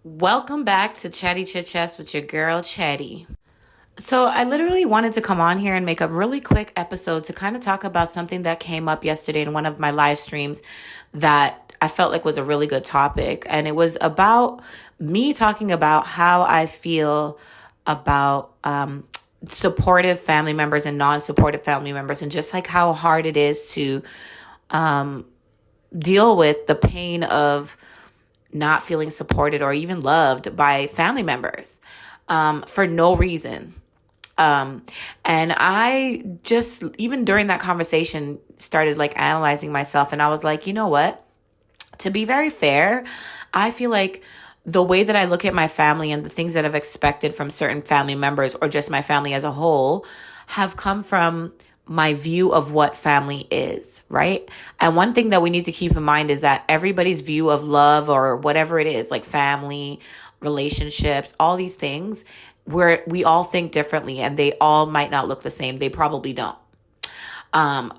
Welcome back to Chatty Chit Chats with your girl Chatty. So, I literally wanted to come on here and make a really quick episode to kind of talk about something that came up yesterday in one of my live streams that I felt like was a really good topic. And it was about me talking about how I feel about supportive family members and non supportive family members, and just like how hard it is to deal with the pain of not feeling supported or even loved by family members for no reason. And I just, even during that conversation, started like analyzing myself. And I was like, you know what? To be very fair, I feel like the way that I look at my family and the things that I've expected from certain family members or just my family as a whole have come from my view of what family is, right? And one thing that we need to keep in mind is that everybody's view of love or whatever it is, like family, relationships, all these things, where we all think differently and they all might not look the same. They probably don't.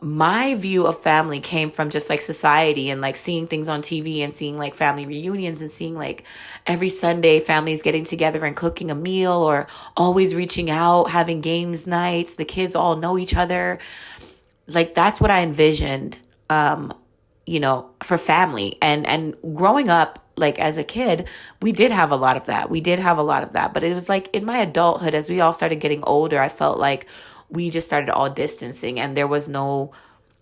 My view of family came from just like society and like seeing things on TV and seeing like family reunions and seeing like every Sunday families getting together and cooking a meal or always reaching out, having games nights. The kids all know each other. Like that's what I envisioned, for family. And growing up, like as a kid, we did have a lot of that. We did have a lot of that. But it was like in my adulthood, as we all started getting older, I felt like we just started all distancing and there was no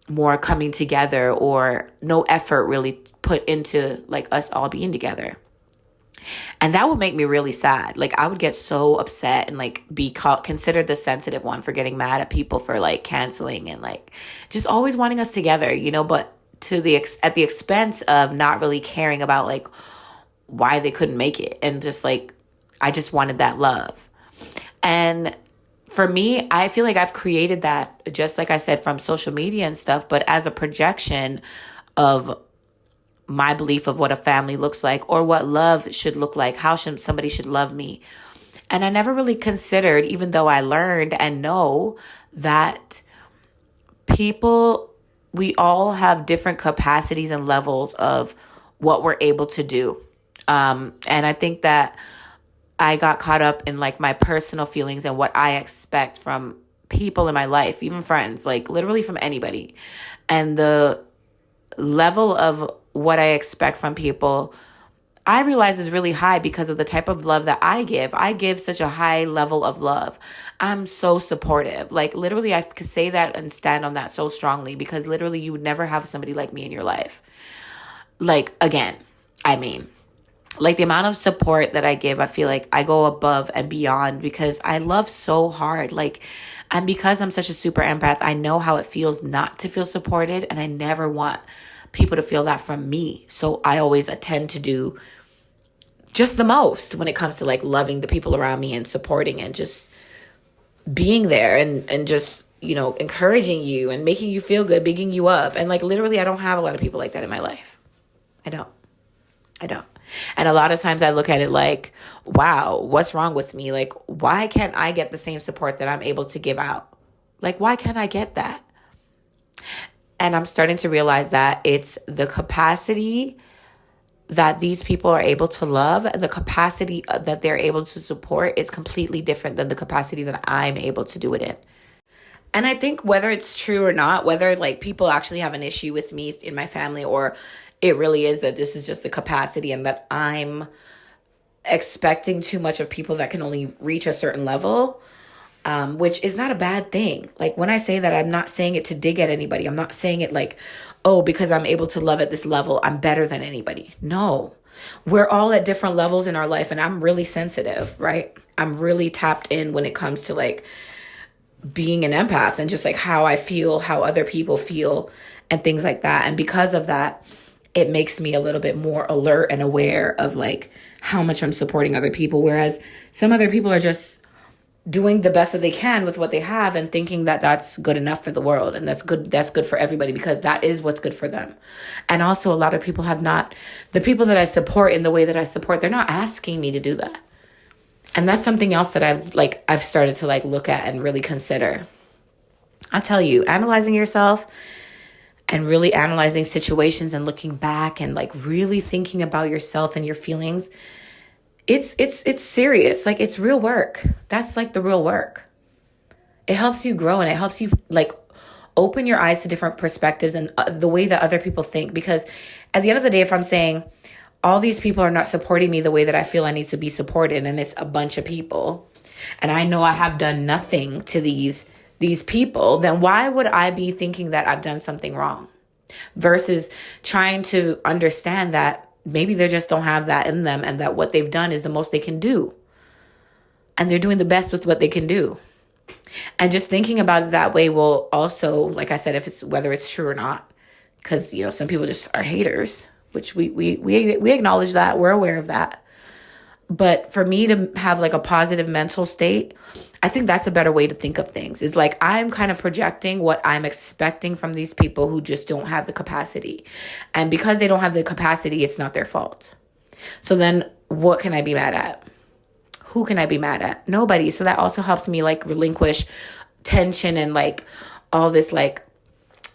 more coming together or no effort really put into like us all being together. And that would make me really sad. Like I would get so upset and like be considered the sensitive one for getting mad at people for like canceling and like just always wanting us together, but at the expense of not really caring about like why they couldn't make it, and just like I just wanted that love. And for me, I feel like I've created that, just like I said, from social media and stuff, but as a projection of my belief of what a family looks like or what love should look like, how somebody should love me. And I never really considered, even though I learned and know that we all have different capacities and levels of what we're able to do. And I think that I got caught up in like my personal feelings and what I expect from people in my life, even friends, like literally from anybody. And the level of what I expect from people, I realize is really high because of the type of love that I give. I give such a high level of love. I'm so supportive. Like literally I could say that and stand on that so strongly because literally you would never have somebody like me in your life. Like again, I mean, like the amount of support that I give, I feel like I go above and beyond because I love so hard. Like, and because I'm such a super empath, I know how it feels not to feel supported, and I never want people to feel that from me. So I always attend to do just the most when it comes to like loving the people around me and supporting and just being there and just, encouraging you and making you feel good, bigging you up. And like literally, I don't have a lot of people like that in my life. I don't. And a lot of times I look at it like, wow, what's wrong with me? Like, why can't I get the same support that I'm able to give out? Like, why can't I get that? And I'm starting to realize that it's the capacity that these people are able to love and the capacity that they're able to support is completely different than the capacity that I'm able to do it in. And I think whether it's true or not, whether like people actually have an issue with me in my family or it really is that this is just the capacity and that I'm expecting too much of people that can only reach a certain level, which is not a bad thing. Like when I say that, I'm not saying it to dig at anybody. I'm not saying it like, oh, because I'm able to love at this level, I'm better than anybody. No, we're all at different levels in our life. And I'm really sensitive, right? I'm really tapped in when it comes to like being an empath and just like how I feel, how other people feel and things like that. And because of that, it makes me a little bit more alert and aware of like how much I'm supporting other people. Whereas some other people are just doing the best that they can with what they have and thinking that that's good enough for the world. And that's good for everybody because that is what's good for them. And also a lot of people the people that I support in the way that I support, they're not asking me to do that. And that's something else that I've started to like look at and really consider. I tell you, analyzing yourself and really analyzing situations and looking back and like really thinking about yourself and your feelings it's serious. Like, it's real work. That's like the real work. It helps you grow, and it helps you like open your eyes to different perspectives and the way that other people think. Because at the end of the day, if I'm saying all these people are not supporting me the way that I feel I need to be supported, and it's a bunch of people, and I know I have done nothing to these people, then why would I be thinking that I've done something wrong? Versus trying to understand that maybe they just don't have that in them, and that what they've done is the most they can do. And they're doing the best with what they can do. And just thinking about it that way will also, like I said, if it's whether it's true or not, because some people just are haters, which we acknowledge that, we're aware of that. But for me to have like a positive mental state, I think that's a better way to think of things. Is like I'm kind of projecting what I'm expecting from these people who just don't have the capacity. And because they don't have the capacity, it's not their fault. So then what can I be mad at? Who can I be mad at? Nobody. So that also helps me like relinquish tension and like all this like,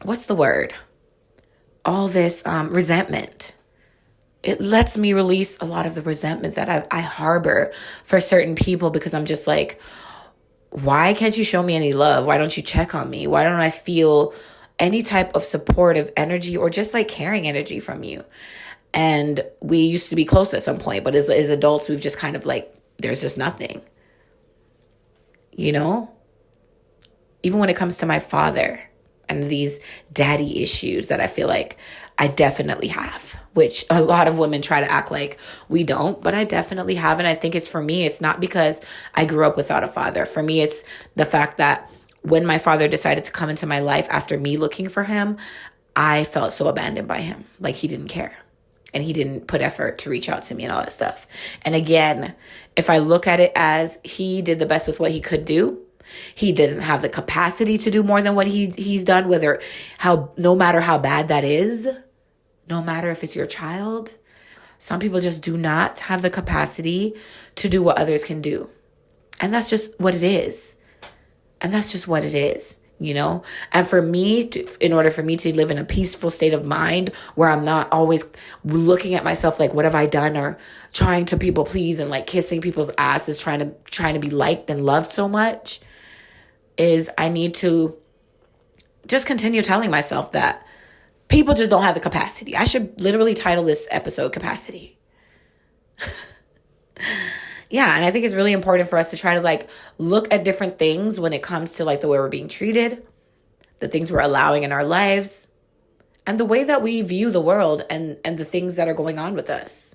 what's the word? All this resentment. It lets me release a lot of the resentment that I harbor for certain people, because I'm just like, why can't you show me any love? Why don't you check on me? Why don't I feel any type of supportive energy or just like caring energy from you? And we used to be close at some point, but as adults, we've just kind of like, there's just nothing, Even when it comes to my father and these daddy issues that I feel like I definitely have, which a lot of women try to act like we don't, but I definitely have. And I think for me, it's not because I grew up without a father. For me, it's the fact that when my father decided to come into my life after me looking for him, I felt so abandoned by him. Like he didn't care. And he didn't put effort to reach out to me and all that stuff. And again, if I look at it as he did the best with what he could do, he doesn't have the capacity to do more than what he's done, no matter how bad that is, no matter if it's your child. Some people just do not have the capacity to do what others can do. And that's just what it is. And for me, in order for me to live in a peaceful state of mind where I'm not always looking at myself like, what have I done? Or trying to people please and like kissing people's asses, trying to be liked and loved so much, is I need to just continue telling myself that people just don't have the capacity. I should literally title this episode Capacity. Yeah, and I think it's really important for us to try to like look at different things when it comes to like the way we're being treated, the things we're allowing in our lives, and the way that we view the world and the things that are going on with us.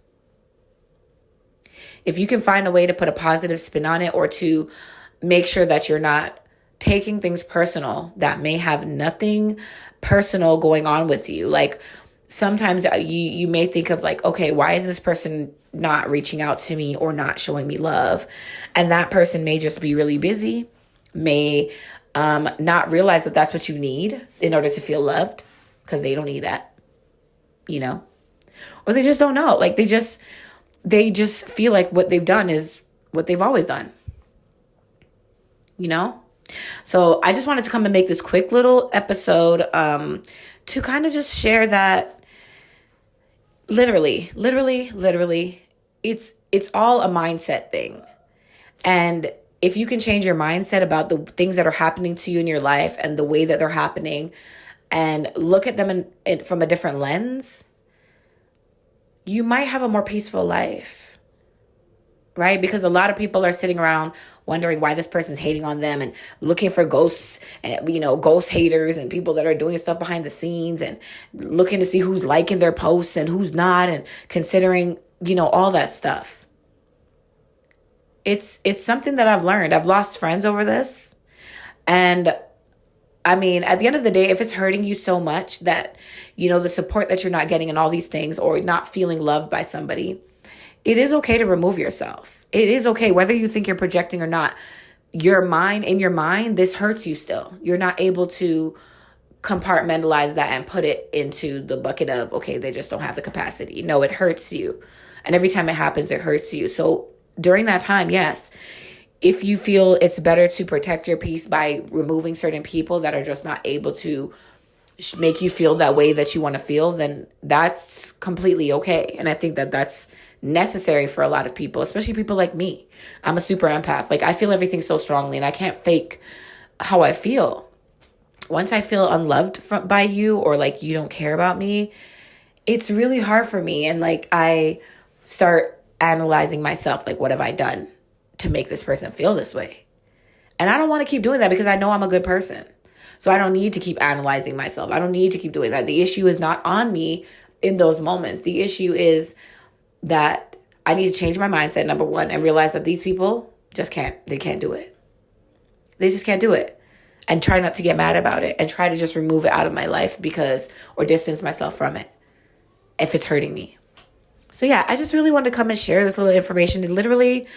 If you can find a way to put a positive spin on it, or to make sure that you're not taking things personal that may have nothing personal going on with you. Like sometimes you may think of like, okay, why is this person not reaching out to me or not showing me love? And that person may just be really busy, may not realize that that's what you need in order to feel loved, because they don't need that, or they just don't know. Like they just feel like what they've done is what they've always done, So I just wanted to come and make this quick little episode to kind of just share that literally, it's all a mindset thing. And if you can change your mindset about the things that are happening to you in your life and the way that they're happening, and look at them from a different lens, you might have a more peaceful life, right? Because a lot of people are sitting around wondering why this person's hating on them and looking for ghosts and, ghost haters and people that are doing stuff behind the scenes and looking to see who's liking their posts and who's not, and considering, all that stuff. It's something that I've learned. I've lost friends over this. And I mean, at the end of the day, if it's hurting you so much that, the support that you're not getting and all these things, or not feeling loved by somebody, it is okay to remove yourself. It is okay, whether you think you're projecting or not. In your mind, this hurts you still. You're not able to compartmentalize that and put it into the bucket of, okay, they just don't have the capacity. No, it hurts you. And every time it happens, it hurts you. So during that time, yes, if you feel it's better to protect your peace by removing certain people that are just not able to make you feel that way that you want to feel, then that's completely okay. And I think that that's necessary for a lot of people, especially people like me. I'm a super empath. Like, I feel everything so strongly, and I can't fake how I feel. Once I feel unloved by you, or like you don't care about me, it's really hard for me. And like, I start analyzing myself. Like, what have I done to make this person feel this way? And I don't want to keep doing that, because I know I'm a good person. So I don't need to keep analyzing myself. I don't need to keep doing that. The issue is not on me in those moments. The issue is that I need to change my mindset, number one, and realize that these people just they can't do it. They just can't do it. And try not to get mad about it, and try to just remove it out of my life or distance myself from it if it's hurting me. So yeah, I just really wanted to come and share this little information. Literally,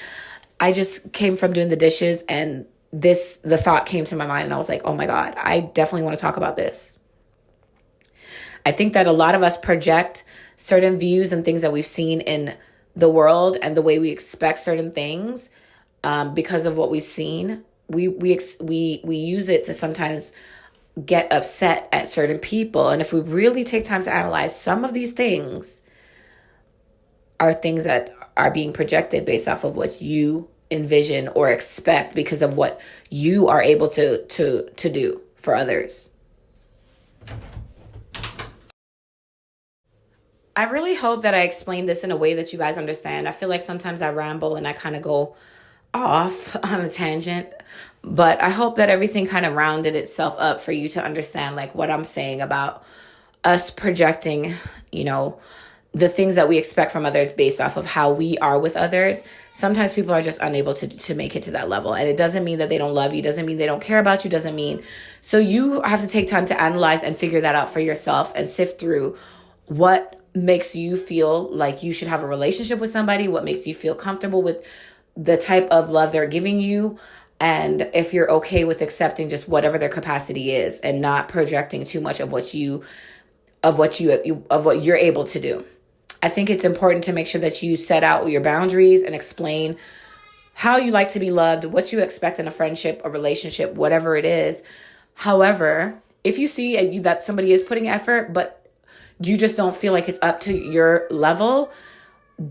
I just came from doing the dishes, and the thought came to my mind, and I was like, oh my God, I definitely want to talk about this. I think that a lot of us project certain views and things that we've seen in the world, and the way we expect certain things because of what we've seen. We use it to sometimes get upset at certain people. And if we really take time to analyze, some of these things are things that are being projected based off of what you envision or expect because of what you are able to do for others. I really hope that I explained this in a way that you guys understand. I feel like sometimes I ramble and I kind of go off on a tangent, but I hope that everything kind of rounded itself up for you to understand like what I'm saying about us projecting, the things that we expect from others based off of how we are with others. Sometimes people are just unable to make it to that level. And it doesn't mean that they don't love you, doesn't mean they don't care about you, doesn't mean. So you have to take time to analyze and figure that out for yourself and sift through what makes you feel like you should have a relationship with somebody, what makes you feel comfortable with the type of love they're giving you, and if you're okay with accepting just whatever their capacity is and not projecting too much of what you're able to do. I think it's important to make sure that you set out your boundaries and explain how you like to be loved, what you expect in a friendship, a relationship, whatever it is. However, if you see that somebody is putting effort, but you just don't feel like it's up to your level,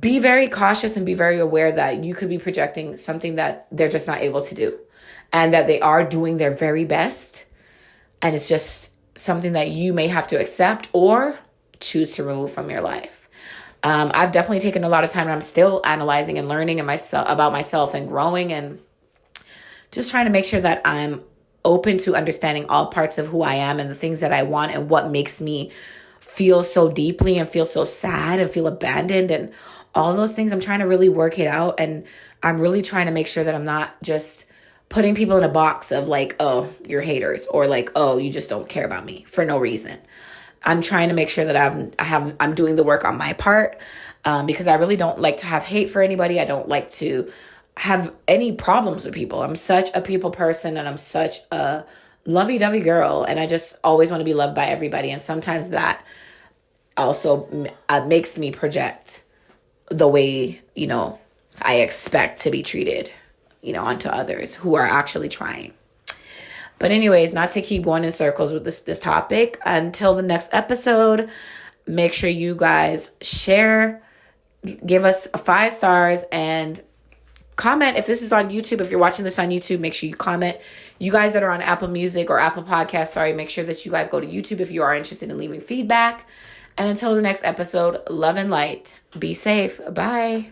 be very cautious and be very aware that you could be projecting something that they're just not able to do, and that they are doing their very best. And it's just something that you may have to accept or choose to remove from your life. I've definitely taken a lot of time, and I'm still analyzing and learning about myself and growing, and just trying to make sure that I'm open to understanding all parts of who I am and the things that I want and what makes me feel so deeply and feel so sad and feel abandoned and all those things. I'm trying to really work it out, and I'm really trying to make sure that I'm not just putting people in a box of like, oh, you're haters, or like, oh, you just don't care about me for no reason. I'm trying to make sure that I'm doing the work on my part, because I really don't like to have hate for anybody. I don't like to have any problems with people. I'm such a people person, and I'm such a lovey-dovey girl, and I just always want to be loved by everybody. And sometimes that also makes me project the way, I expect to be treated, onto others who are actually trying. But anyways, not to keep going in circles with this topic. Until the next episode, make sure you guys share, give us 5 stars, and comment. If this is on YouTube, if you're watching this on YouTube, make sure you comment. You guys that are on Apple Music or Apple Podcasts, make sure that you guys go to YouTube if you are interested in leaving feedback. And until the next episode, love and light. Be safe. Bye.